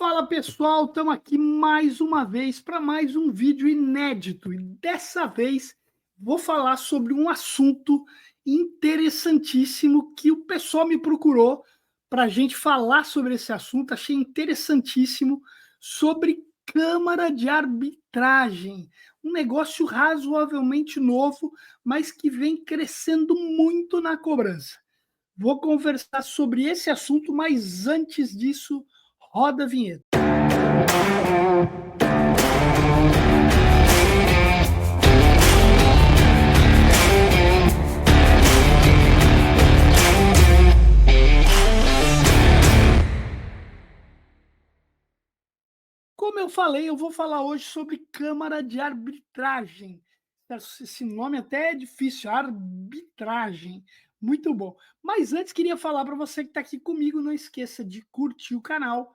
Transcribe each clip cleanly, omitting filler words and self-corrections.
Fala pessoal, estamos aqui mais uma vez para mais um vídeo inédito e dessa vez vou falar sobre um assunto interessantíssimo que o pessoal me procurou para a gente falar sobre esse assunto. Achei interessantíssimo sobre Câmara de Arbitragem, um negócio razoavelmente novo, mas que vem crescendo muito na cobrança. Vou conversar sobre esse assunto, mas antes disso, roda a vinheta. Como eu falei, eu vou falar hoje sobre Câmara de Arbitragem. Esse nome até é difícil, arbitragem. Muito bom. Mas antes, queria falar para você que está aqui comigo, não esqueça de curtir o canal,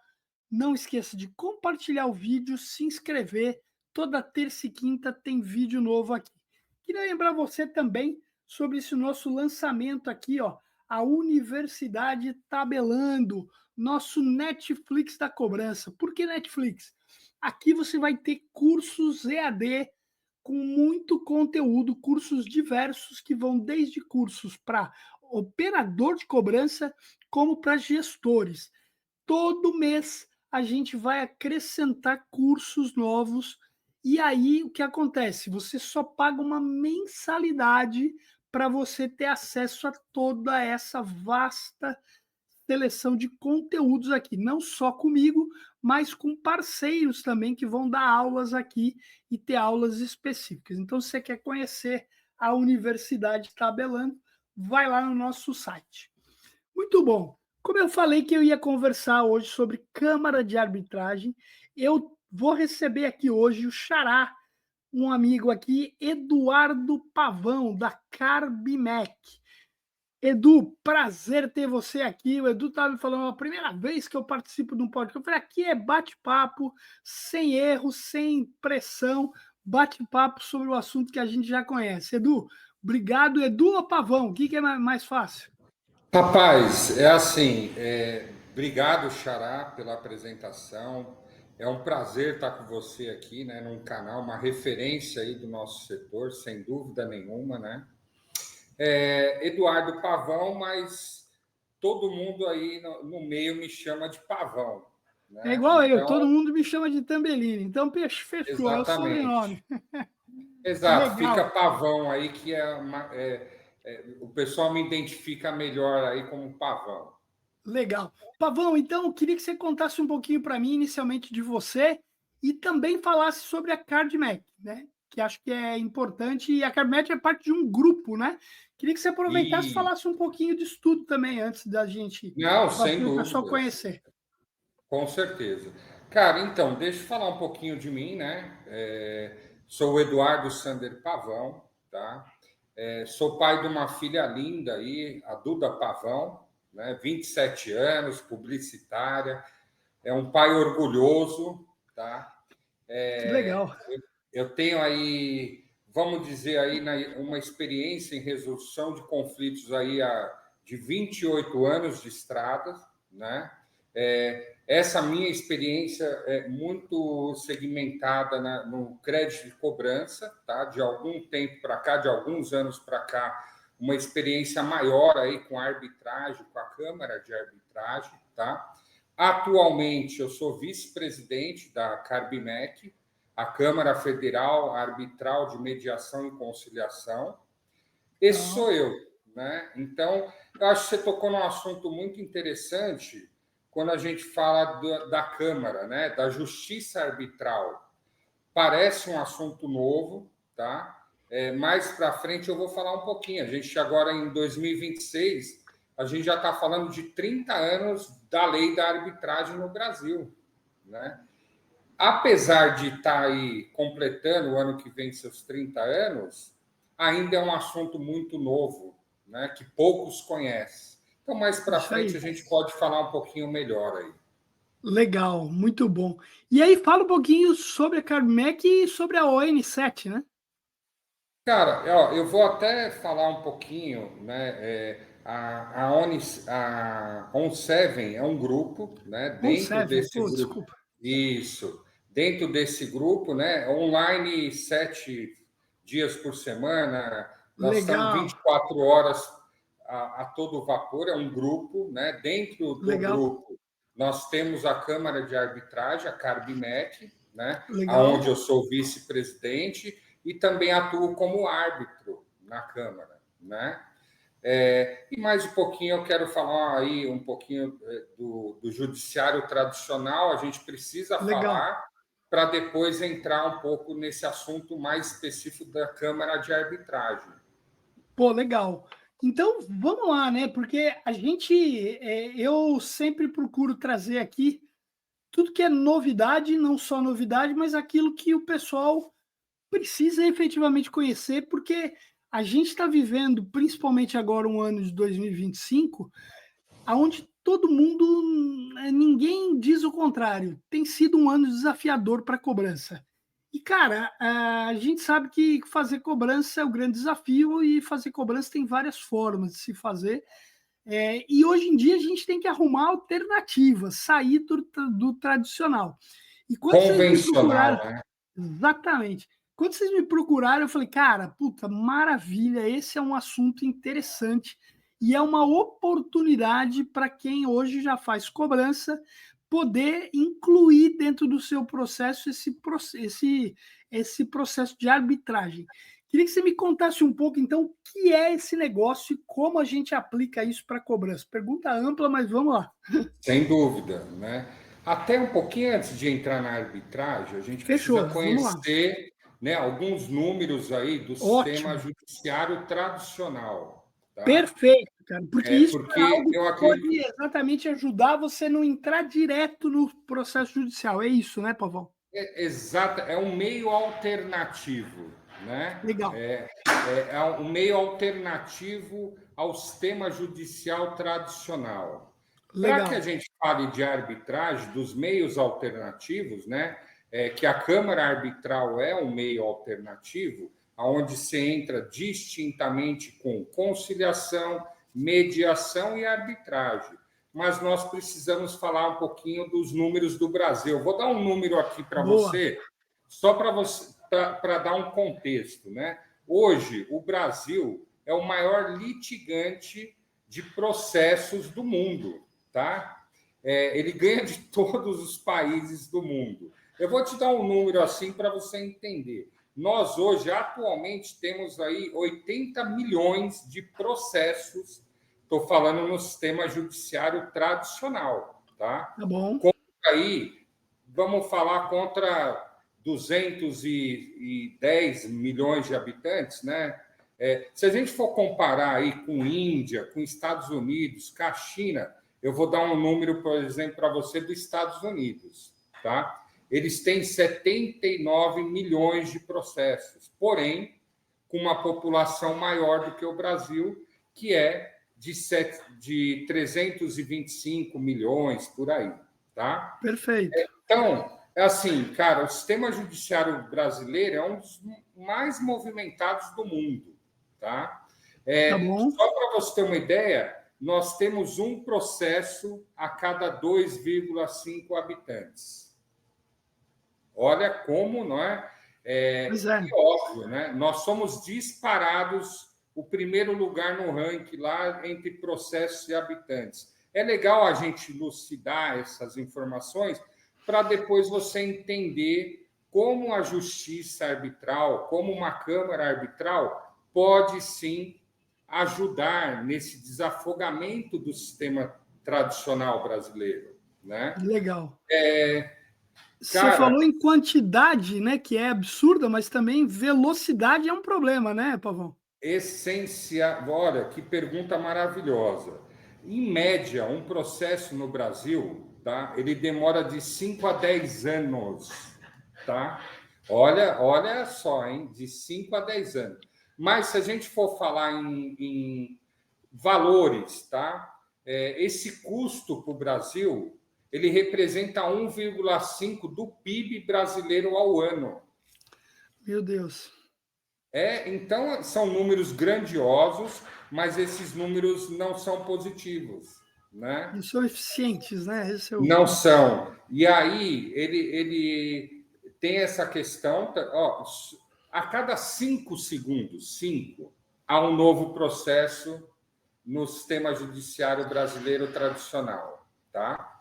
não esqueça de compartilhar o vídeo, se inscrever. Toda terça e quinta tem vídeo novo aqui. Queria lembrar você também sobre esse nosso lançamento aqui, ó, a Universidade Tabelando, nosso Netflix da cobrança. Por que Netflix? Aqui você vai ter cursos EAD com muito conteúdo, cursos diversos que vão desde cursos para operador de cobrança como para gestores. Todo mês a gente vai acrescentar cursos novos e aí o que acontece? Você só paga uma mensalidade para você ter acesso a toda essa vasta seleção de conteúdos aqui, não só comigo, mas com parceiros também que vão dar aulas aqui e ter aulas específicas. Então, se você quer conhecer a Universidade Tabelando, vai lá no nosso site. Muito bom. Como eu falei que eu ia conversar hoje sobre Câmara de Arbitragem, eu vou receber aqui hoje o Xará, um amigo aqui, Eduardo Pavão, da Carbimec. Edu, prazer ter você aqui. O Edu estava me falando, a primeira vez que eu participo de um podcast. Eu falei, aqui é bate-papo, sem erro, sem pressão, bate-papo sobre o assunto que a gente já conhece. Edu, obrigado. Edu ou Pavão? O que é mais fácil? Rapaz, é assim, obrigado, Xará, pela apresentação. É um prazer estar com você aqui, né, num canal, uma referência aí do nosso setor, sem dúvida nenhuma, né? Eduardo Pavão, mas todo mundo aí no meio me chama de Pavão, É né? igual eu, todo Então, mundo me chama de Tambelini. Então, fechou, é o exatamente. sobrenome. Exato, fica Legal, Pavão aí, que o pessoal me identifica melhor aí como Pavão. legal. Pavão, então, eu queria que você contasse um pouquinho para mim, inicialmente, de você e também falasse sobre a CardMac, né? Que acho que é importante. E a CardMac é parte de um grupo, né? Queria que você aproveitasse e E falasse um pouquinho disso tudo também, antes da gente, não, sem para o pessoal dúvidas. conhecer. Com certeza. Cara, então, deixa eu falar um pouquinho de mim, né? Sou o Eduardo Sander Pavão, tá? Sou pai de uma filha linda aí, a Duda Pavão, né? 27 anos, publicitária, é um pai orgulhoso, tá? Que legal. Eu tenho aí, vamos dizer aí, uma experiência em resolução de conflitos aí de 28 anos de estrada, né? Essa minha experiência é muito segmentada no crédito de cobrança, tá? De algum tempo para cá, de alguns anos para cá, uma experiência maior aí com a arbitragem, com a Câmara de Arbitragem, tá? Atualmente eu sou vice-presidente da Carbimec, a Câmara Federal Arbitral de Mediação e Conciliação. Esse Então, sou eu, né? Então, eu acho que você tocou num assunto muito interessante quando a gente fala da Câmara, né? Da Justiça Arbitral. Parece um assunto novo, tá? Mais para frente eu vou falar um pouquinho. A gente agora em 2026, a gente já está falando de 30 anos da lei da arbitragem no Brasil, né? Apesar de estar aí completando o ano que vem seus 30 anos, ainda é um assunto muito novo, né, que poucos conhecem. Então, mais para isso frente, a aí. gente pode falar um pouquinho melhor aí. Legal, muito bom. E aí, fala um pouquinho sobre a CardMac e sobre a ON7, né? Cara, ó, eu vou até falar um pouquinho, né? a On7 é um grupo, né? On Dentro Seven, desse pô, grupo, desculpa. isso, dentro desse grupo, né? Online 7 dias por semana, nós estamos Legal, 24 horas a todo vapor, é um grupo, né? Dentro do legal, grupo, nós temos a Câmara de Arbitragem, a Carbimec, né? legal, Aonde eu sou vice-presidente e também atuo como árbitro na Câmara, né? E mais um pouquinho eu quero falar aí um pouquinho do judiciário tradicional. A gente precisa legal. falar para depois entrar um pouco nesse assunto mais específico da Câmara de Arbitragem. Pô, legal. Então, vamos lá, né? Porque eu sempre procuro trazer aqui tudo que é novidade, não só novidade, mas aquilo que o pessoal precisa efetivamente conhecer, porque a gente está vivendo, principalmente agora, um ano de 2025, aonde todo mundo, ninguém diz o contrário, tem sido um ano desafiador para a cobrança. E, cara, a gente sabe que fazer cobrança é o grande desafio e fazer cobrança tem várias formas de se fazer. E hoje em dia a gente tem que arrumar alternativas, sair do tradicional. E quando vocês me Convencional, procuraram, né? exatamente. Quando vocês me procuraram, eu falei, cara, puta, maravilha, esse é um assunto interessante e é uma oportunidade para quem hoje já faz cobrança poder incluir dentro do seu processo esse processo de arbitragem. Queria que você me contasse um pouco, então, o que é esse negócio e como a gente aplica isso para cobrança. Pergunta ampla, mas vamos lá. Sem dúvida, né? Até um pouquinho antes de entrar na arbitragem, a gente precisa Fechou, vamos lá. conhecer, né, alguns números aí do sistema Ótimo. judiciário tradicional, tá? Perfeito, cara, porque isso é Porque algo eu que acredito. pode exatamente ajudar você não entrar direto no processo judicial. É isso, né, Pavão? Exato, é um meio alternativo, né? Legal, É um meio alternativo ao sistema judicial tradicional. Para que a legal, gente fale de arbitragem, dos meios alternativos, né? Que a Câmara Arbitral é um meio alternativo, onde se entra distintamente com conciliação, mediação e arbitragem, mas nós precisamos falar um pouquinho dos números do Brasil. Vou dar um número aqui para boa, você, só para você para dar um contexto, né? Hoje, o Brasil é o maior litigante de processos do mundo, tá? Ele ganha de todos os países do mundo. Eu vou te dar um número assim para você entender. Nós hoje, atualmente, temos aí 80 milhões de processos. Estou falando no sistema judiciário tradicional, tá? tá bom, Aí, vamos falar contra 210 milhões de habitantes, né? Se a gente for comparar aí com Índia, com Estados Unidos, com a China, eu vou dar um número, por exemplo, para você dos Estados Unidos, tá? Eles têm 79 milhões de processos, porém, com uma população maior do que o Brasil, que é de 325 milhões por aí, tá? perfeito. Então, é assim, cara, o sistema judiciário brasileiro é um dos mais movimentados do mundo, tá? Tá bom, Só para você ter uma ideia, nós temos um processo a cada 2,5 habitantes. Olha como, não é? pois é, E óbvio, né? Nós somos disparados o primeiro lugar no ranking lá entre processos e habitantes. É legal a gente elucidar essas informações para depois você entender como a justiça arbitral, como uma câmara arbitral pode sim ajudar nesse desafogamento do sistema tradicional brasileiro, né? legal. Você Cara, falou em quantidade, né, que é absurda, mas também velocidade é um problema, né, Pavão? essencial. Olha, que pergunta maravilhosa. Em média, um processo no Brasil, tá? Ele demora de 5 a 10 anos, tá? Olha só, hein? De 5 a 10 anos. Mas se a gente for falar em valores, tá? Esse custo para o Brasil, ele representa 1,5 do PIB brasileiro ao ano. Meu Deus. Então, são números grandiosos, mas esses números não são positivos, né? Não são eficientes, né? Esse é o Não ponto. são. E aí, ele tem essa questão, ó, a cada 5 segundos, há um novo processo no sistema judiciário brasileiro tradicional, tá?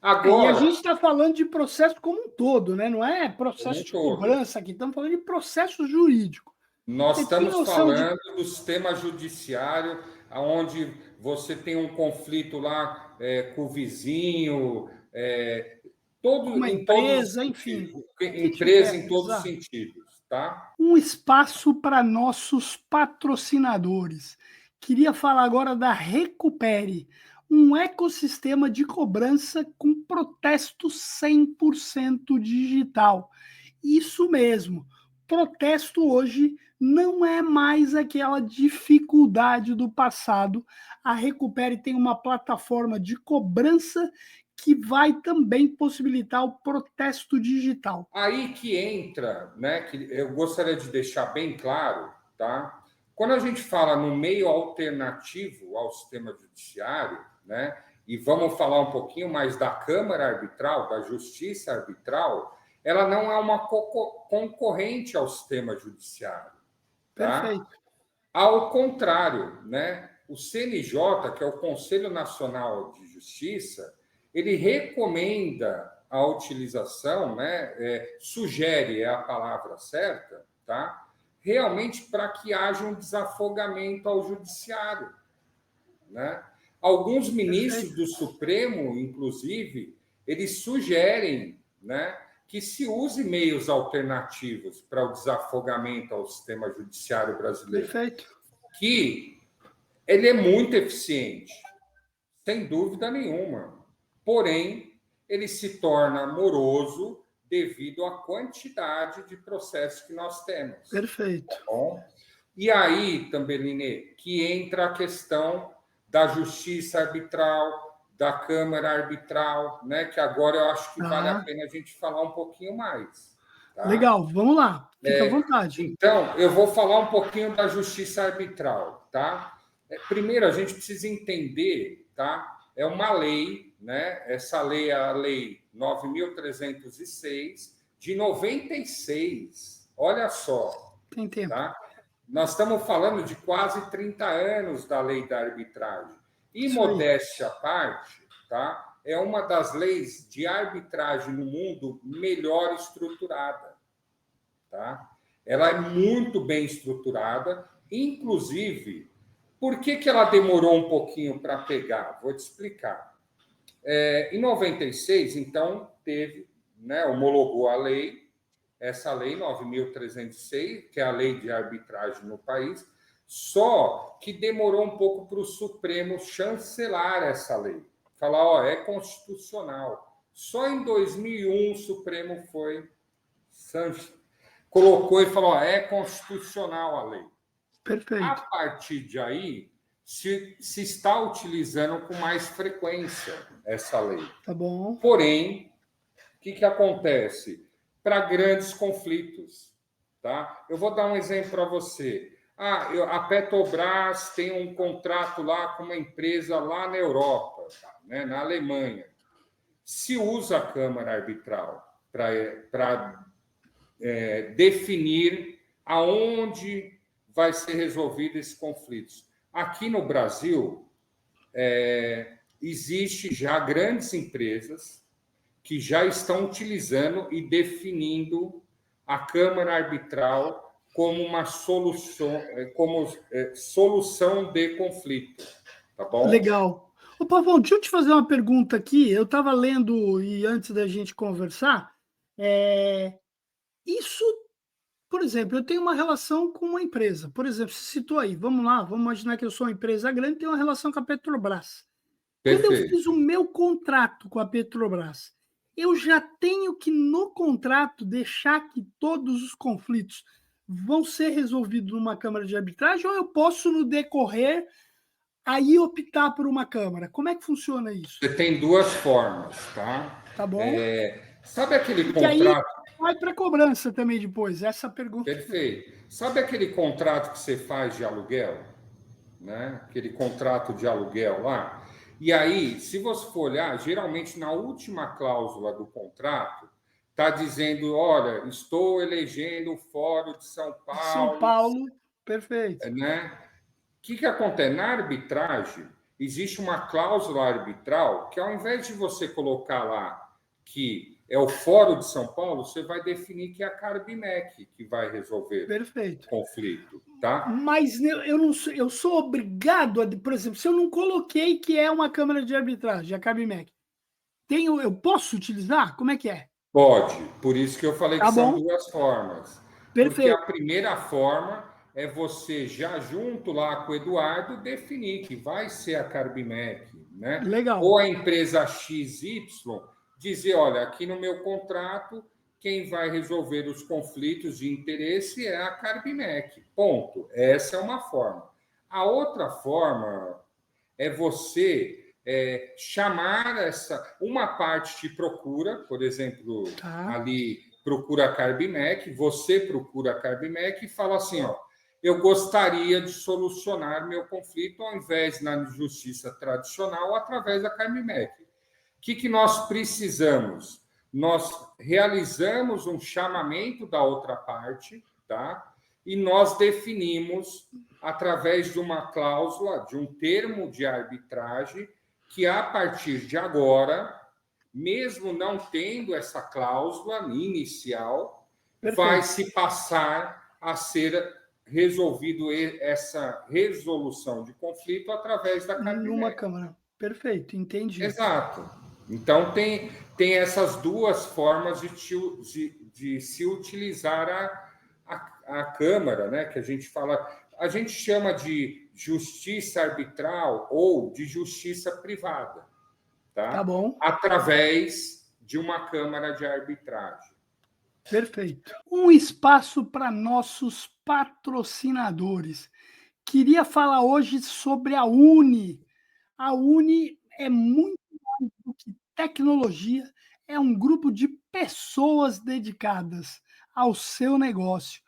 E a Agora, gente está falando de processo como um todo, né? Não é como processo um de todo, cobrança aqui, estamos falando de processo jurídico. nós Você tem estamos noção de. falando do sistema judiciário, onde você tem um conflito lá com o vizinho, Com uma em todos os empresa, enfim, sentidos, que tiver, empresa em todos os exato. sentidos, tá? Um espaço para nossos patrocinadores. Queria falar agora da Recupere, um ecossistema de cobrança com protesto 100% digital. Isso mesmo. Protesto hoje não é mais aquela dificuldade do passado. A Recupere tem uma plataforma de cobrança que vai também possibilitar o protesto digital. Aí que entra, né, que eu gostaria de deixar bem claro, tá? Quando a gente fala no meio alternativo ao sistema judiciário, né, e vamos falar um pouquinho mais da Câmara Arbitral, da Justiça Arbitral, ela não é uma concorrente ao sistema judiciário, tá? Perfeito. Ao contrário, né? O CNJ, que é o Conselho Nacional de Justiça, ele recomenda a utilização, né? Sugere é a palavra certa, tá? Realmente para que haja um desafogamento ao judiciário, né? Alguns ministros Perfeito. do Supremo, inclusive, eles sugerem, né, que se use meios alternativos para o desafogamento ao sistema judiciário brasileiro, Perfeito. que ele é muito eficiente, sem dúvida nenhuma. Porém, ele se torna moroso devido à quantidade de processos que nós temos. Tá Perfeito. bom? E aí, Tambeline, que entra a questão da justiça arbitral, da Câmara Arbitral, né? Que agora eu acho que vale a Tá. pena a gente falar um pouquinho mais. Tá? Legal. Vamos lá. Fica à vontade. Então, eu vou falar um pouquinho da justiça arbitral, tá? Primeiro, a gente precisa entender, tá? É uma lei, né? Essa lei é a Lei 9.306 de 96. Olha só, Tem tempo. tá? Nós estamos falando de quase 30 anos da lei da arbitragem. E, Isso aí. modéstia à parte, tá? É uma das leis de arbitragem no mundo melhor estruturada. Tá? Ela é muito bem estruturada, inclusive, por que ela demorou um pouquinho para pegar? Vou te explicar. Em 96, então, teve, né, homologou a lei, essa lei 9.306, que é a lei de arbitragem no país, só que demorou um pouco para o Supremo chancelar essa lei. Falar, ó, é constitucional. Só em 2001 o Supremo foi colocou e falou: é constitucional a lei. A Perfeito. partir de aí, se está utilizando com mais frequência essa lei. Tá bom. Porém, o que acontece? Para grandes conflitos. Tá? Eu vou dar um exemplo para você. A Petrobras tem um contrato lá com uma empresa lá na Europa, né, na Alemanha. Se usa a Câmara Arbitral para definir aonde vai ser resolvido esses conflitos. Aqui no Brasil, existe já grandes empresas que já estão utilizando e definindo a Câmara Arbitral como uma solução, solução de conflito, tá bom? Legal. Ô, Pavão, deixa eu te fazer uma pergunta aqui. Eu estava lendo e antes da gente conversar, isso, por exemplo, eu tenho uma relação com uma empresa. Por exemplo, você citou aí, vamos lá, vamos imaginar que eu sou uma empresa grande e tenho uma relação com a Petrobras. Quando eu Perfeito. fiz o meu contrato com a Petrobras, eu já tenho que, no contrato, deixar que todos os conflitos vão ser resolvidos numa Câmara de Arbitragem ou eu posso, no decorrer, aí optar por uma Câmara? Como é que funciona isso? Você tem duas formas, tá? Tá bom? Sabe aquele Porque aí, contrato? vai para cobrança também depois. Essa pergunta. Perfeito. Sabe aquele contrato que você faz de aluguel, né? Aquele contrato de aluguel lá? E aí, se você for olhar, geralmente na última cláusula do contrato, está dizendo: olha, estou elegendo o Fórum de São São Paulo, Paulo, perfeito. né? O que acontece? Na arbitragem, existe uma cláusula arbitral que, ao invés de você colocar lá que é o Fórum de São Paulo, você vai definir que é a Carbimec que vai resolver o Perfeito. conflito, tá? Mas eu não sou, eu sou obrigado a, por exemplo, se eu não coloquei que é uma câmara de arbitragem, a CABMEC, tenho, eu posso utilizar? Como é que é? Pode, por isso que eu falei que Tá são bom? duas formas. Porque a Perfeito. primeira forma é você, já junto lá com o Eduardo, definir que vai ser a Carbimec, né? Legal. Ou a empresa XY dizer, olha, aqui no meu contrato, quem vai resolver os conflitos de interesse é a Carbimec. Ponto. Essa é uma forma. A outra forma é você chamar uma parte te procura, por exemplo, Tá. ali procura a Carbimec, você procura a Carbimec e fala assim, ó, eu gostaria de solucionar meu conflito ao invés na justiça tradicional através da Carbimec. O que nós precisamos? Nós realizamos um chamamento da outra parte, tá? E nós definimos através de uma cláusula, de um termo de arbitragem, que a partir de agora, mesmo não tendo essa cláusula inicial, vai Perfeito. se passar a ser resolvido essa resolução de conflito através da Numa Carbimec. câmara. Perfeito, entendi. Exato. Então, tem essas duas formas de se utilizar a Câmara, né? Que a gente fala, a gente chama de justiça arbitral ou de justiça privada, Tá tá? bom. Através de uma Câmara de arbitragem. Perfeito. Um espaço para nossos patrocinadores. Queria falar hoje sobre a Uni. A Uni é muito mais do que tecnologia, é um grupo de pessoas dedicadas ao seu negócio.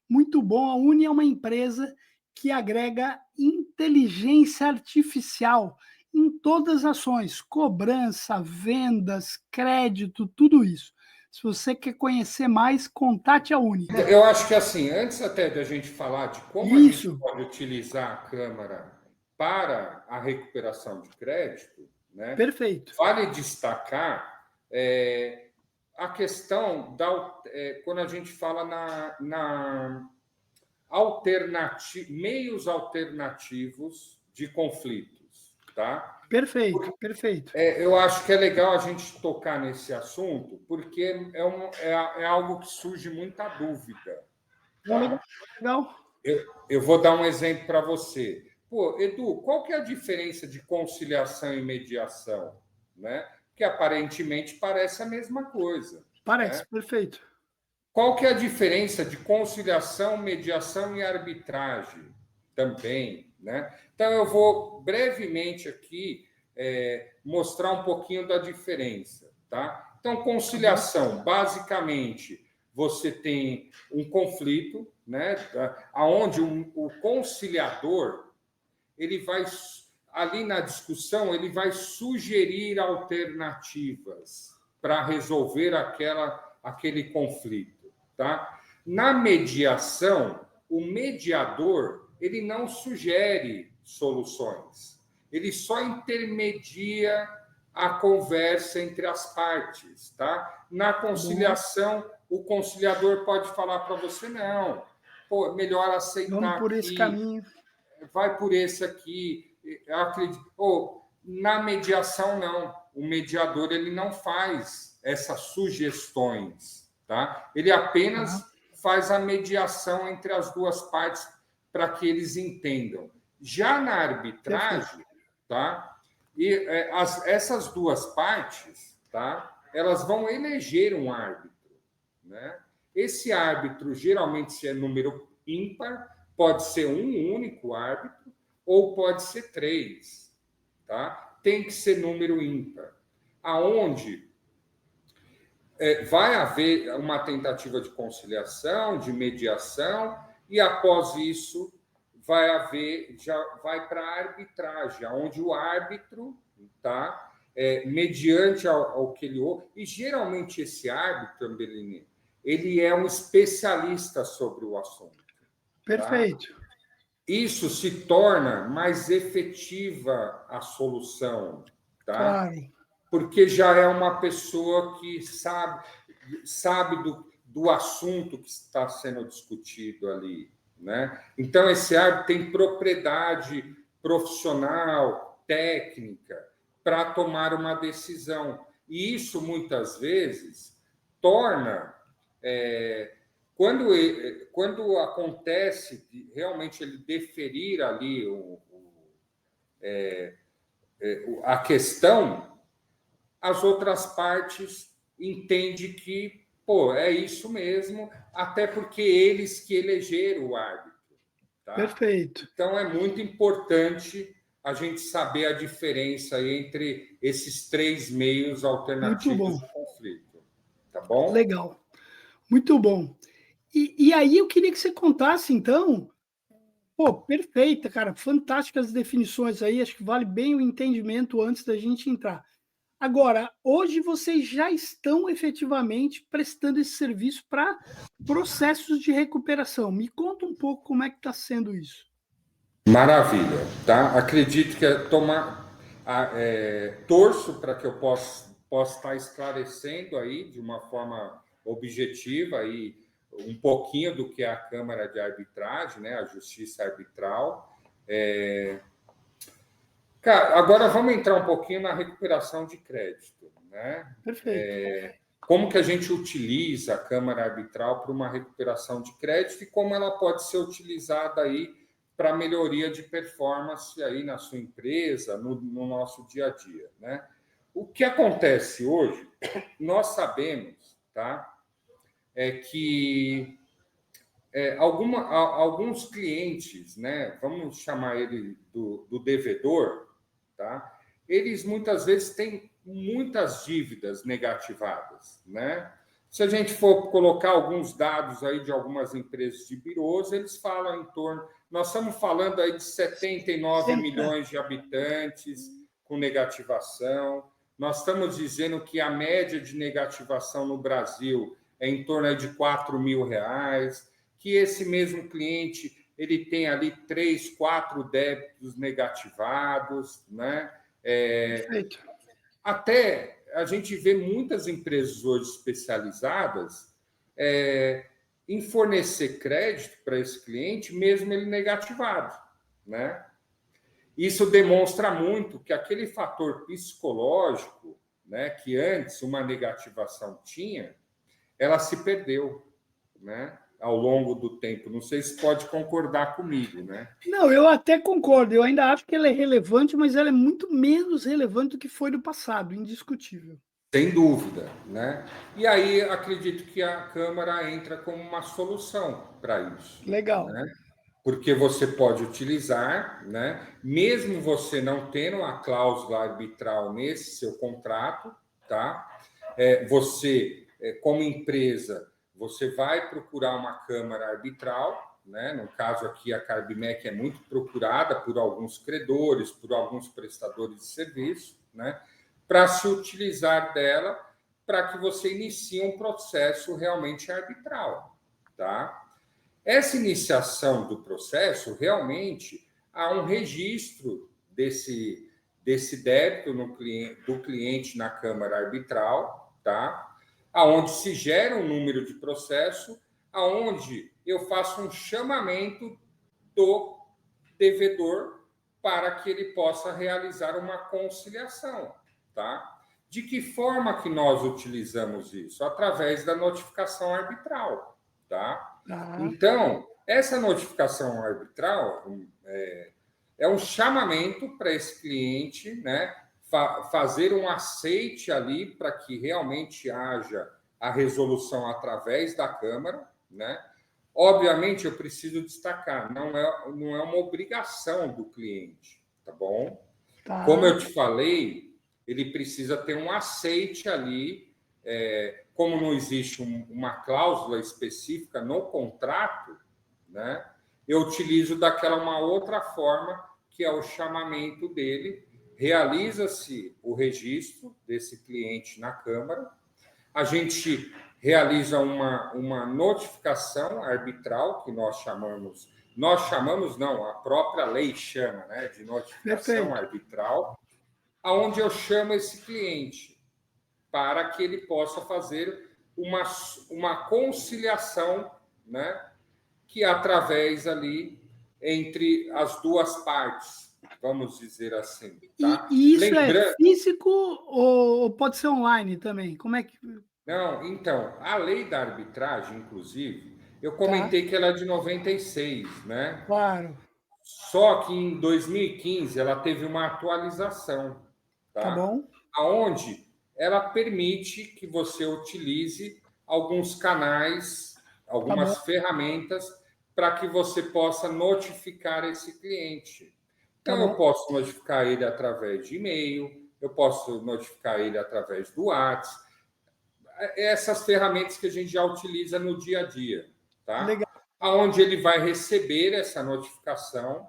Muito bom. A Uni é uma empresa que agrega inteligência artificial em todas as ações, cobrança, vendas, crédito, tudo isso. Se você quer conhecer mais, contate a Uni. Eu acho que assim, antes até da gente falar de como a gente Isso, pode utilizar a Câmara para a recuperação de crédito, né, perfeito. vale destacar a questão quando a gente fala na meios alternativos de conflitos, tá? Perfeito, perfeito. Eu acho que é legal a gente tocar nesse assunto, porque é algo que surge muita dúvida, Não, legal, tá? legal. Eu vou dar um exemplo para você. Pô, Edu, qual que é a diferença de conciliação e mediação? Né? Que aparentemente parece a mesma coisa. Parece, Né? perfeito. Qual que é a diferença de conciliação, mediação e arbitragem? Também. Né? Então, eu vou brevemente aqui mostrar um pouquinho da diferença. Tá? Então, Tá bom? conciliação, basicamente, você tem um conflito, né, aonde o conciliador ele vai ali na discussão ele vai sugerir alternativas para resolver aquele conflito, tá? Na mediação, o mediador ele não sugere soluções, ele só intermedia a conversa entre as partes, tá? Na Tá bom. conciliação, o conciliador pode falar para você não, pô, melhor Vamos aceitar por esse aqui, caminho. vai por esse aqui. Eu acredito. Ou na mediação não, o mediador ele não faz essas sugestões, tá? Ele Tá, apenas faz a mediação entre as duas partes para que eles entendam. Já na perfeito. arbitragem, tá? E essas duas partes, tá? Elas vão eleger um árbitro, né? Esse árbitro geralmente se é número ímpar, pode ser um único árbitro ou pode ser três, tá? Tem que ser número ímpar. Aonde vai haver uma tentativa de conciliação, de mediação, e após isso já vai para a arbitragem, onde o árbitro, tá, mediante ao que ele ouve, e geralmente esse árbitro, Ambelini, ele é um especialista sobre o assunto. Tá? Perfeito. Isso se torna mais efetiva a solução, tá? Claro. Porque já é uma pessoa que sabe do assunto que está sendo discutido ali, né? Então, esse árbitro tem propriedade profissional, técnica, para tomar uma decisão. E isso, muitas vezes, torna... quando acontece de realmente ele deferir ali a questão, as outras partes entendem que, pô, é isso mesmo, até porque eles que elegeram o árbitro. Tá? Perfeito. Então, é muito importante a gente saber a diferença entre esses três meios Muito alternativos bom. de conflito. Tá bom? Legal. Muito bom. E aí eu queria que você contasse, então, pô, perfeita, cara, fantásticas definições aí, acho que vale bem o entendimento antes da gente entrar. Agora, hoje vocês já estão efetivamente prestando esse serviço para processos de recuperação. Me conta um pouco como é que está sendo isso. Maravilha, tá? Acredito que torço para que eu possa estar esclarecendo aí de uma forma objetiva aí um pouquinho do que é a Câmara de Arbitragem, né? A Justiça Arbitral. Cara, agora vamos entrar um pouquinho na recuperação de crédito, né? Perfeito. Como que a gente utiliza a Câmara Arbitral para uma recuperação de crédito e como ela pode ser utilizada aí para melhoria de performance aí na sua empresa, no nosso dia a dia, né? O que acontece hoje, nós sabemos, tá? É que alguns clientes, né? Vamos chamar ele do devedor, tá? Eles muitas vezes têm muitas dívidas negativadas, né? Se a gente for colocar alguns dados aí de algumas empresas de birôs, eles falam em torno. Nós estamos falando aí de 79 Senta. milhões de habitantes com negativação. Nós estamos dizendo que a média de negativação no Brasil é em torno aí de R$ 4.000, que esse mesmo cliente ele tem ali 3, 4 débitos negativados, né? Perfeito. Até a gente vê muitas empresas hoje especializadas em fornecer crédito para esse cliente, mesmo ele negativado, né? Isso demonstra muito que aquele fator psicológico, né, que antes uma negativação tinha, ela se perdeu, né, ao longo do tempo. Não sei se pode concordar comigo, né? Não, eu até concordo. Eu ainda acho que ela é relevante, mas ela é muito menos relevante do que foi no passado, indiscutível. Sem dúvida, né? E aí acredito que a Câmara entra como uma solução para isso, Legal. né? Porque você pode utilizar, né? Mesmo você não tendo a cláusula arbitral nesse seu contrato, tá? Como empresa, você vai procurar uma Câmara arbitral, né? No caso aqui, a Carbimec é muito procurada por alguns credores, por alguns prestadores de serviço, né? Para se utilizar dela para que você inicie um processo realmente arbitral, tá? Essa iniciação do processo, realmente, há um registro desse débito do cliente na Câmara Arbitral, tá? Aonde se gera um número de processo, aonde eu faço um chamamento do devedor para que ele possa realizar uma conciliação, tá? De que forma que nós utilizamos isso? Através da notificação arbitral, tá? Tá. Então, essa notificação arbitral é um chamamento para esse cliente, né, fazer um aceite ali para que realmente haja a resolução através da Câmara, né? Obviamente, eu preciso destacar, não é uma obrigação do cliente, tá bom? Como Tá. eu te falei, ele precisa ter um aceite ali como não existe uma cláusula específica no contrato, né, eu utilizo daquela uma outra forma, que é o chamamento dele, realiza-se o registro desse cliente na Câmara, a gente realiza uma notificação arbitral, que nós chamamos não, a própria lei chama, né, de notificação Perfeito. arbitral, aonde eu chamo esse cliente para que ele possa fazer uma conciliação, né, que através ali entre as duas partes, vamos dizer assim, tá? E isso é Lembrando, físico ou pode ser online também? Como é que. não, então, a lei da arbitragem, inclusive, eu Tá, comentei que ela é de 96, né? claro. Só que em 2015 ela teve uma atualização, Tá tá? bom? Aonde ela permite que você utilize alguns canais, Tá bom, algumas ferramentas para que você possa notificar esse cliente. tá Então eu bom. posso notificar ele através de e-mail, eu posso notificar ele através do WhatsApp, essas ferramentas que a gente já utiliza no dia a dia, tá? Legal, Aonde ele vai receber essa notificação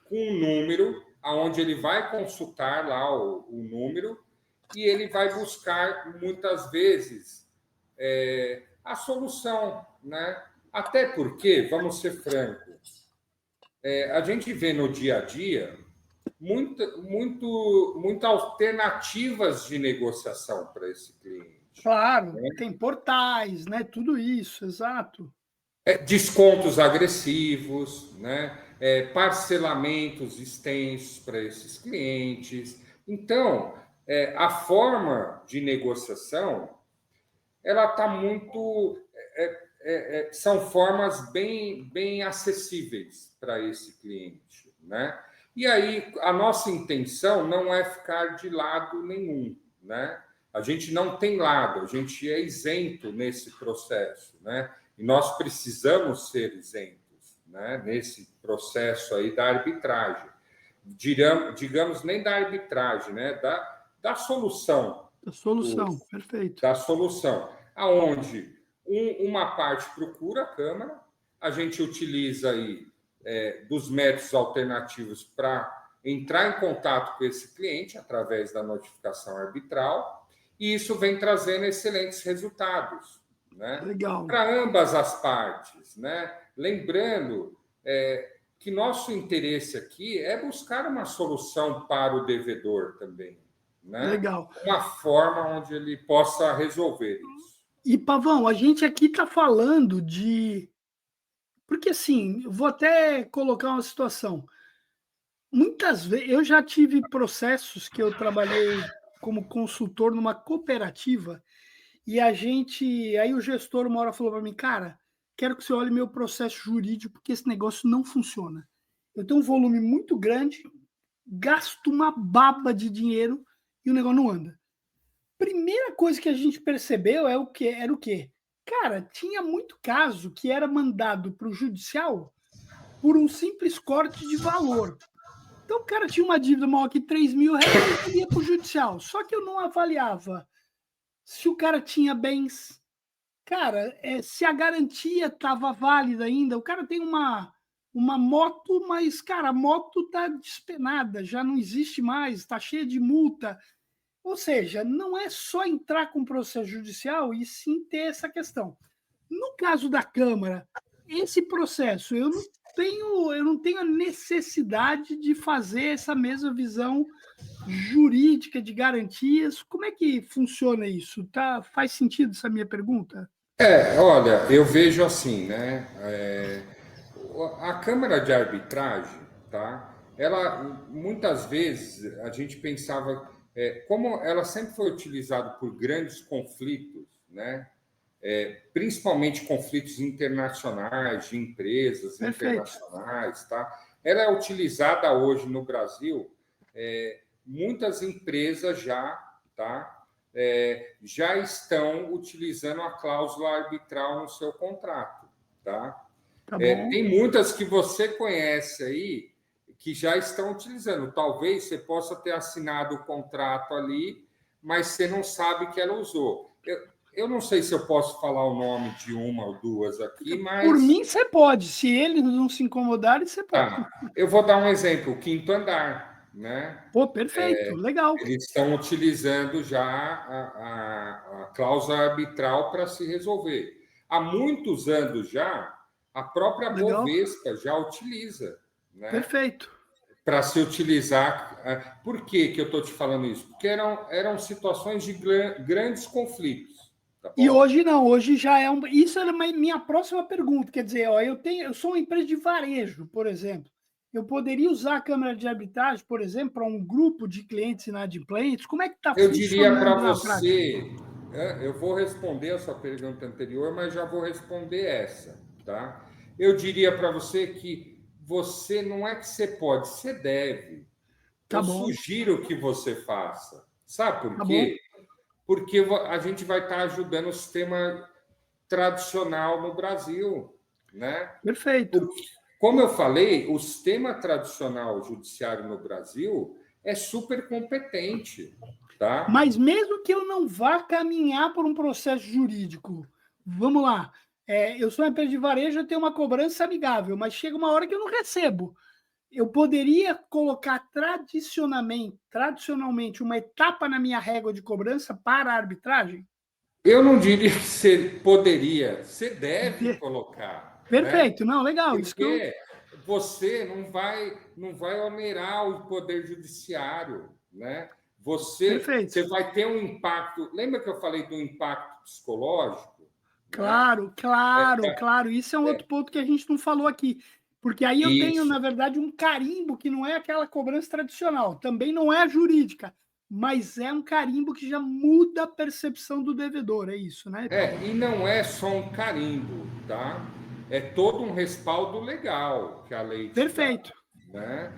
com um número, aonde ele vai consultar lá o número e ele vai buscar muitas vezes a solução, né? Até porque, vamos ser francos, a gente vê no dia a dia muitas alternativas de negociação para esse cliente. claro. Tem portais, né? Tudo isso, exato. Descontos agressivos, né? Parcelamentos extensos para esses clientes. Então, a forma de negociação ela está muito. São formas bem acessíveis para esse cliente. Né? E aí, a nossa intenção não é ficar de lado nenhum. Né? A gente não tem lado, a gente é isento nesse processo. Né? E nós precisamos ser isentos, né, nesse processo aí da arbitragem. Digamos nem da arbitragem, né, da solução, A solução, dos, perfeito. da solução, aonde uma parte procura a Câmara, a gente utiliza aí dos métodos alternativos para entrar em contato com esse cliente através da notificação arbitral, e isso vem trazendo excelentes resultados, né? Legal. Para ambas as partes, né? Lembrando que nosso interesse aqui é buscar uma solução para o devedor também, né? Legal. Uma forma onde ele possa resolver isso. E, Pavão, a gente aqui está falando de. Porque, assim, eu vou até colocar uma situação. Muitas vezes, eu já tive processos que eu trabalhei como consultor numa cooperativa e a gente. Aí o gestor uma hora falou para mim, cara, quero que você olhe meu processo jurídico porque esse negócio não funciona. Eu tenho um volume muito grande, gasto uma baba de dinheiro e o negócio não anda. Primeira coisa que a gente percebeu é o que era o quê? Cara, tinha muito caso que era mandado para o judicial por um simples corte de valor. Então o cara tinha uma dívida maior que R$ 3.000, ele ia para o judicial. Só que eu não avaliava se o cara tinha bens. Cara, se a garantia estava válida ainda, o cara tem uma moto, mas, cara, a moto está despenada, já não existe mais, está cheia de multa. Ou seja, não é só entrar com processo judicial e sim ter essa questão. No caso da Câmara, esse processo, eu não tenho a necessidade de fazer essa mesma visão jurídica de garantias. Como é que funciona isso? Tá, faz sentido essa minha pergunta? Olha, eu vejo assim, né? A Câmara de Arbitragem, tá? Ela muitas vezes a gente pensava, como ela sempre foi utilizada por grandes conflitos, né? Principalmente conflitos internacionais, de empresas Perfeito. internacionais, tá? Ela é utilizada hoje no Brasil, muitas empresas já, tá? Já estão utilizando a cláusula arbitral no seu contrato, tá? Tá bom. Tem muitas que você conhece aí que já estão utilizando. Talvez você possa ter assinado o contrato ali, mas você não sabe que ela usou. eu não sei se eu posso falar o nome de uma ou duas aqui, mas... Por mim, você pode. Se eles não se incomodarem, você pode. Tá. Eu vou dar um exemplo, o Quinto Andar, né? Pô, perfeito, legal. Eles estão utilizando já a cláusula arbitral para se resolver. Há muitos anos já, a própria Legal, Bovespa já utiliza, né? perfeito. Para se utilizar. Por que eu estou te falando isso? Porque eram situações de grandes conflitos. Tá E bom? hoje não, hoje já é um. Isso era minha próxima pergunta. Quer dizer, ó, eu sou uma empresa de varejo, por exemplo. Eu poderia usar a câmara de arbitragem, por exemplo, para um grupo de clientes inadimplentes? Como é que está Eu diria para funcionando na prática? você, eu vou responder a sua pergunta anterior, mas já vou responder essa, tá? Eu diria para você que você não é que você pode, você deve. Tá Eu bom, sugiro que você faça. Sabe por tá bom, quê? Porque a gente vai estar ajudando o sistema tradicional no Brasil, né? perfeito. Porque, como eu falei, o sistema tradicional judiciário no Brasil é super competente, tá? Mas mesmo que eu não vá caminhar por um processo jurídico, vamos lá. Eu sou uma empresa de varejo, eu tenho uma cobrança amigável, mas chega uma hora que eu não recebo. Eu poderia colocar tradicionalmente uma etapa na minha régua de cobrança para a arbitragem? Eu não diria que você poderia, você deve De- colocar, né? Perfeito, não, legal. Isso que eu. Porque você não vai onerar o poder judiciário, né? Perfeito. Você vai ter um impacto. Lembra que eu falei do impacto psicológico, né? Claro, claro, claro. Isso é um outro ponto que a gente não falou aqui. Porque aí eu tenho, Isso. na verdade, um carimbo que não é aquela cobrança tradicional, também não é jurídica, mas é um carimbo que já muda a percepção do devedor, é isso, né, Pavão? E não é só um carimbo, tá? É todo um respaldo legal que a lei te dá, Perfeito, né?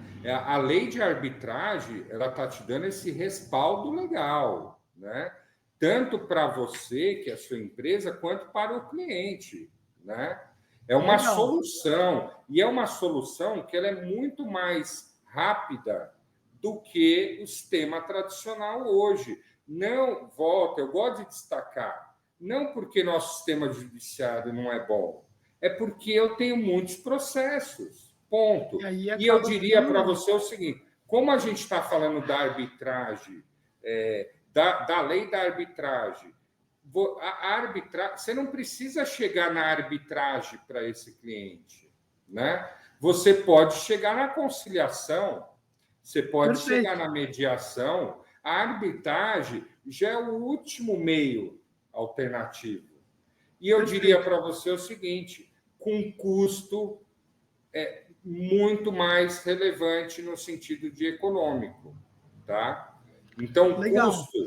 A lei de arbitragem, ela tá te dando esse respaldo legal, né? Tanto para você, que é a sua empresa, quanto para o cliente, né? É uma legal. solução, e é uma solução que ela é muito mais rápida do que o sistema tradicional hoje. Não, volta, eu gosto de destacar, não porque nosso sistema judiciário não é bom, é porque eu tenho muitos processos, E ponto. aí E eu acaba diria para ficando. você o seguinte: como a gente está falando da arbitragem, da lei da arbitragem, a arbitragem, você não precisa chegar na arbitragem para esse cliente, né? Você pode chegar na conciliação, você pode chegar Perfeito, na mediação. A arbitragem já é o último meio alternativo. E eu diria perfeito. para você o seguinte: com custo muito mais relevante no sentido de econômico, tá? Então, o Legal, custo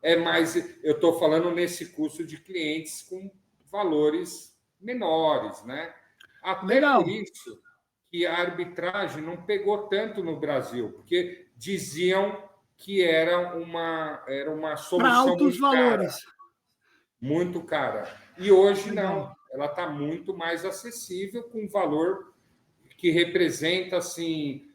é mais. Eu estou falando nesse custo de clientes com valores menores, né? Até por legal. isso que a arbitragem não pegou tanto no Brasil, porque diziam que era uma Para solução altos valores. muito cara. E hoje Legal. não, ela está muito mais acessível, com valor que representa, assim,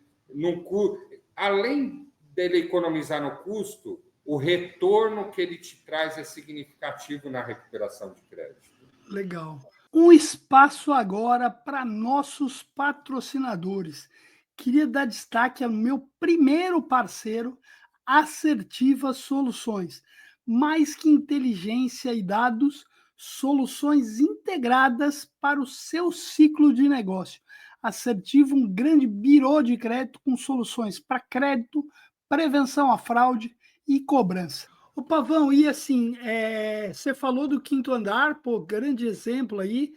além dele economizar no custo, o retorno que ele te traz é significativo na recuperação de crédito. Legal. Um espaço agora para nossos patrocinadores. Queria dar destaque ao meu primeiro parceiro, Assertiva Soluções. Mais que inteligência e dados, soluções integradas para o seu ciclo de negócio. Assertiva, um grande birô de crédito com soluções para crédito, prevenção à fraude e cobrança. Ô Pavão, e assim, você falou do Quinto Andar, pô, grande exemplo aí.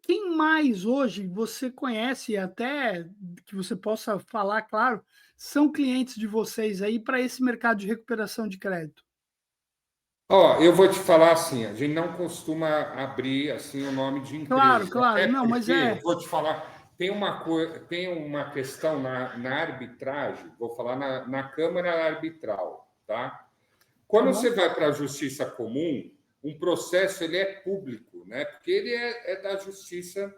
Quem mais hoje você conhece, até que você possa falar, claro, são clientes de vocês aí para esse mercado de recuperação de crédito? Ó, eu vou te falar assim, a gente não costuma abrir assim o nome de Claro, empresas, claro. até Não, mas porque eu vou te falar, tem uma questão na arbitragem, vou falar na Câmara Arbitral, tá? tá Quando você bom? vai para a justiça comum, um processo ele é público, né? Porque ele é da justiça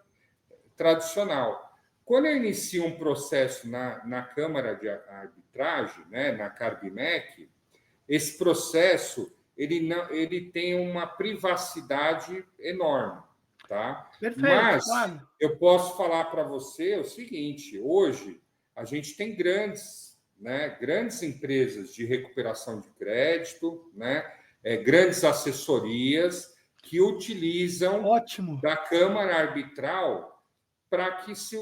tradicional. Quando eu inicio um processo na Câmara de Arbitragem, né, na Carbimec, esse processo ele tem uma privacidade enorme, tá? Perfeito, Mas claro. eu posso falar para você o seguinte: hoje a gente tem grandes, né, grandes empresas de recuperação de crédito, né, grandes assessorias que utilizam Ótimo. da Câmara Arbitral para que se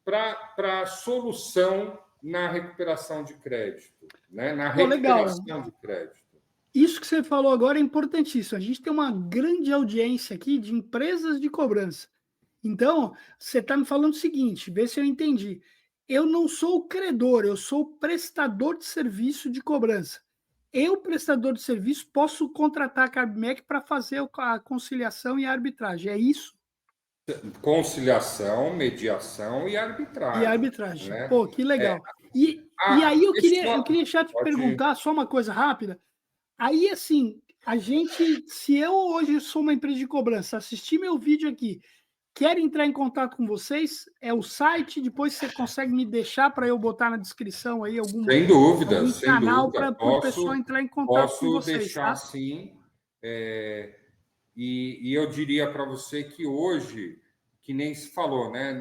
para solução na recuperação de crédito, né, na Pô, legal. recuperação de crédito. Isso que você falou agora é importantíssimo. A gente tem uma grande audiência aqui de empresas de cobrança. Então, você está me falando o seguinte, vê se eu entendi. Eu não sou o credor, eu sou o prestador de serviço de cobrança. Eu, prestador de serviço, posso contratar a Carbmec para fazer a conciliação e a arbitragem. É isso? Conciliação, mediação e E a arbitragem, arbitragem. né? Pô, que legal. E Ah, aí eu deixa queria, eu eu queria já te pode. perguntar só uma coisa rápida. Aí, assim, a gente, se eu hoje sou uma empresa de cobrança, assistir meu vídeo aqui, quero entrar em contato com vocês, é o site, depois você consegue me deixar para eu botar na descrição aí algum Sem canal dúvida, para o pessoal entrar em contato com posso vocês, deixar tá? assim. E eu diria para você que hoje, que nem se falou, né?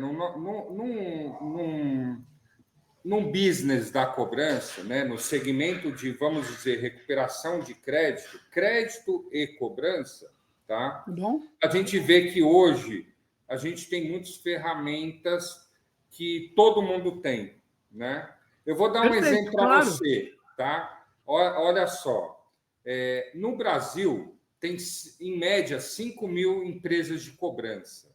Num business da cobrança, né? No segmento de, vamos dizer, recuperação de crédito, crédito e cobrança, tá? Tá bom? A gente vê que hoje a gente tem muitas ferramentas que todo mundo tem, né? Eu vou dar um Perfeito, exemplo para claro. você, tá? Olha só, no Brasil tem em média 5.000 empresas de cobrança.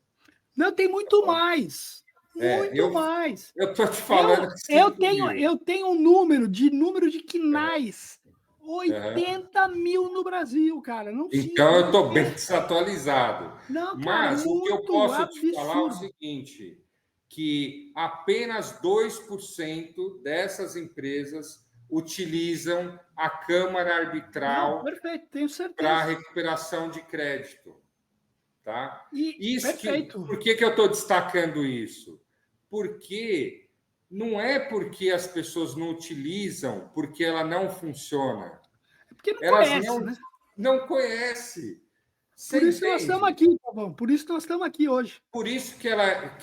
Não, tem muito Eu mais. eu tô te falando Eu, eu 5 tenho, mil. eu tenho um número de quinais. Aham. 80.000 no Brasil, cara. Não Então, 5, eu estou bem 80. desatualizado. Não, cara, Mas o que eu muito posso te falar é o absurdo. seguinte, que apenas 2% dessas empresas utilizam a Câmara Não, Arbitral perfeito, tenho para certeza. recuperação de crédito, tá? Perfeito. Por que eu estou destacando isso? Porque não é porque as pessoas não utilizam, porque ela não funciona. É porque não Elas conhece, né? não conhecem. Por Você isso que nós estamos entende? aqui, Pavão. Por isso que nós estamos aqui hoje. Por isso que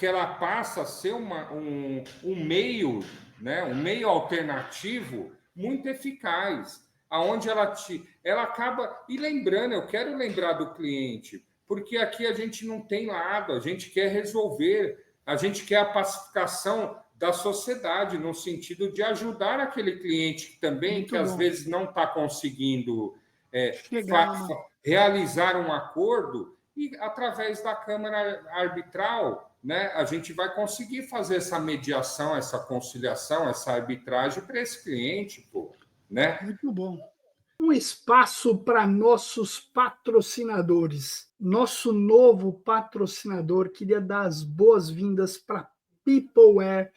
ela passa a ser um meio, né, um meio alternativo muito eficaz, aonde ela acaba. E lembrando, eu quero lembrar do cliente, porque aqui a gente não tem lado, a gente quer resolver, a gente quer a pacificação da sociedade, no sentido de ajudar aquele cliente também, que Muito às bom. vezes não está conseguindo Chegar, né? realizar um acordo, e através da Câmara Arbitral, né, a gente vai conseguir fazer essa mediação, essa conciliação, essa arbitragem para esse cliente, pô, né? Muito bom. Um espaço para nossos patrocinadores. Nosso novo patrocinador, queria dar as boas-vindas para Peopleware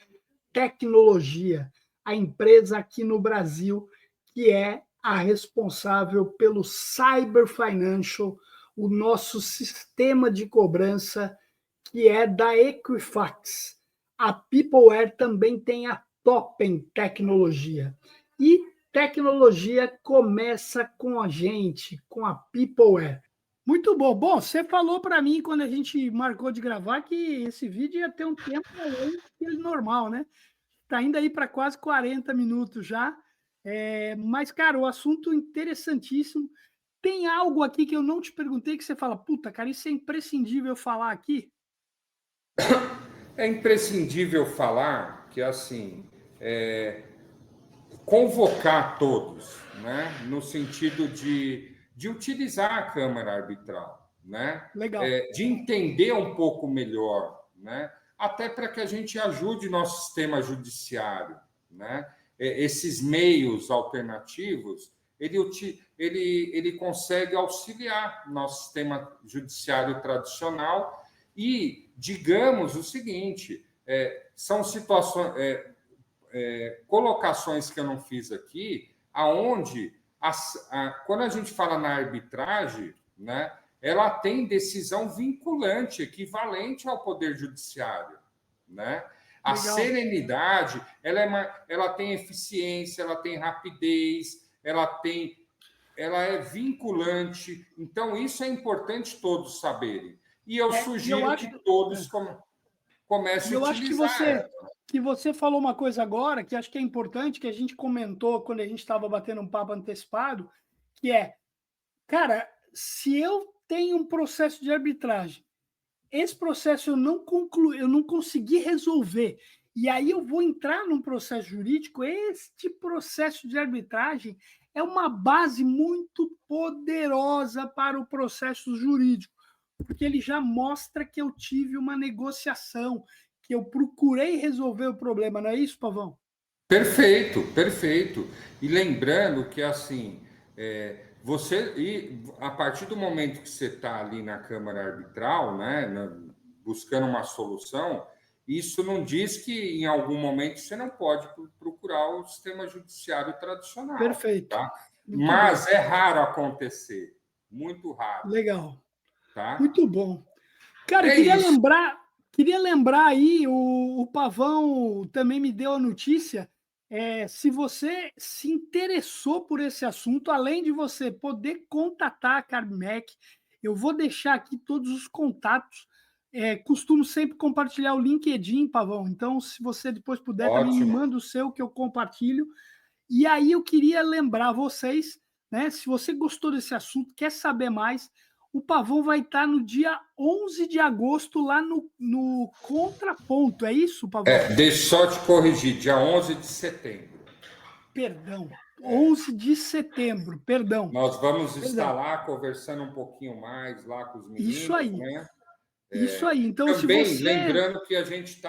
Tecnologia, a empresa aqui no Brasil que é a responsável pelo Cyber Financial, o nosso sistema de cobrança que é da Equifax. A Peopleware também tem a Topen Tecnologia. E tecnologia começa com a gente, com a Peopleware. Muito bom. Bom, você falou para mim quando a gente marcou de gravar que esse vídeo ia ter um tempo além do normal, né? Tá indo aí para quase 40 minutos já. Mas, cara, o assunto interessantíssimo. Tem algo aqui que eu não te perguntei que você fala, puta, cara, isso é imprescindível falar aqui? É imprescindível falar que, assim, convocar todos, né, no sentido de utilizar a Câmara Arbitral, né, Legal. de entender um pouco melhor, né, até para que a gente ajude nosso sistema judiciário, né, esses meios alternativos, ele consegue auxiliar nosso sistema judiciário tradicional e, digamos o seguinte, são situações, colocações que eu não fiz aqui, aonde quando a gente fala na arbitragem, né, ela tem decisão vinculante, equivalente ao Poder Judiciário. Né? A Legal. serenidade, ela tem eficiência, ela tem rapidez, ela tem ela é vinculante. Então, isso é importante todos saberem. E eu E eu sugiro acho, que todos é, e comecem a eu acho utilizar ela. que você falou uma coisa agora que acho que é importante, que a gente comentou quando a gente estava batendo um papo antecipado, que é, cara, se eu tenho um processo de arbitragem, esse processo eu não consegui resolver, e aí eu vou entrar num processo jurídico, este processo de arbitragem é uma base muito poderosa para o processo jurídico, porque ele já mostra que eu tive uma negociação, que eu procurei resolver o problema, não é isso, Pavão? Perfeito, perfeito. E lembrando que assim, a partir do momento que você está ali na Câmara Arbitral, né, buscando uma solução, isso não diz que em algum momento você não pode procurar o sistema judiciário tradicional, Perfeito. tá? Muito bom. Mas é raro acontecer, muito raro, Legal. tá? Muito bom. Cara, eu É isso. queria lembrar aí, o Pavão também me deu a notícia. Se você se interessou por esse assunto, além de você poder contatar a Carbmec, eu vou deixar aqui todos os contatos. Costumo sempre compartilhar o LinkedIn, Pavão. Então, se você depois puder, também me Ótimo. manda o seu que eu compartilho. E aí eu queria lembrar vocês, né? Se você gostou desse assunto, quer saber mais, o Pavão vai estar no dia 11 de agosto lá no Contraponto. É isso, Pavão? Deixa eu só te corrigir, dia 11 de setembro. Perdão. 11 de setembro. Perdão. Nós vamos estar Perdão. lá conversando um pouquinho mais lá com os Isso meninos, aí. né? Isso aí. Então, se Também você. lembrando que a gente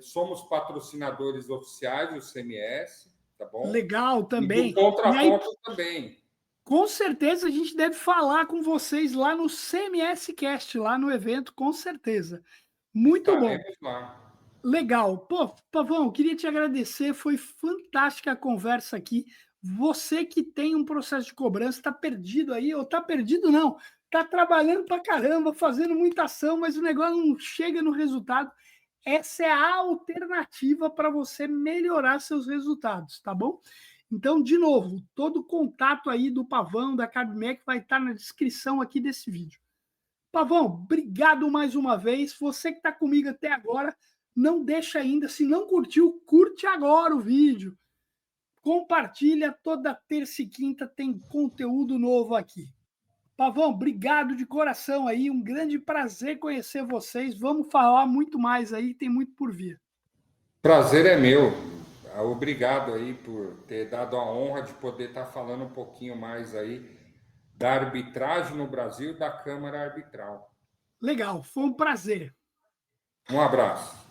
somos patrocinadores oficiais do CMS, tá bom? Legal E do também. E aí, Contraponto também. com certeza, a gente deve falar com vocês lá no CMS Cast, lá no evento, com certeza. Muito bom. Estaremos lá. Legal. Pô, Pavão, queria te agradecer, foi fantástica a conversa aqui. Você que tem um processo de cobrança, está perdido aí, ou está perdido não, está trabalhando para caramba, fazendo muita ação, mas o negócio não chega no resultado. Essa é a alternativa para você melhorar seus resultados, tá bom? Então, de novo, todo o contato aí do Pavão, da Carbmec, vai estar na descrição aqui desse vídeo. Pavão, obrigado mais uma vez. Você que está comigo até agora, não deixa ainda. Se não curtiu, curte agora o vídeo. Compartilha, toda terça e quinta tem conteúdo novo aqui. Pavão, obrigado de coração aí. Um grande prazer conhecer vocês. Vamos falar muito mais aí, tem muito por vir. Prazer é meu. Obrigado aí por ter dado a honra de poder estar falando um pouquinho mais aí da arbitragem no Brasil, da Câmara Arbitral. Legal, foi um prazer. Um abraço.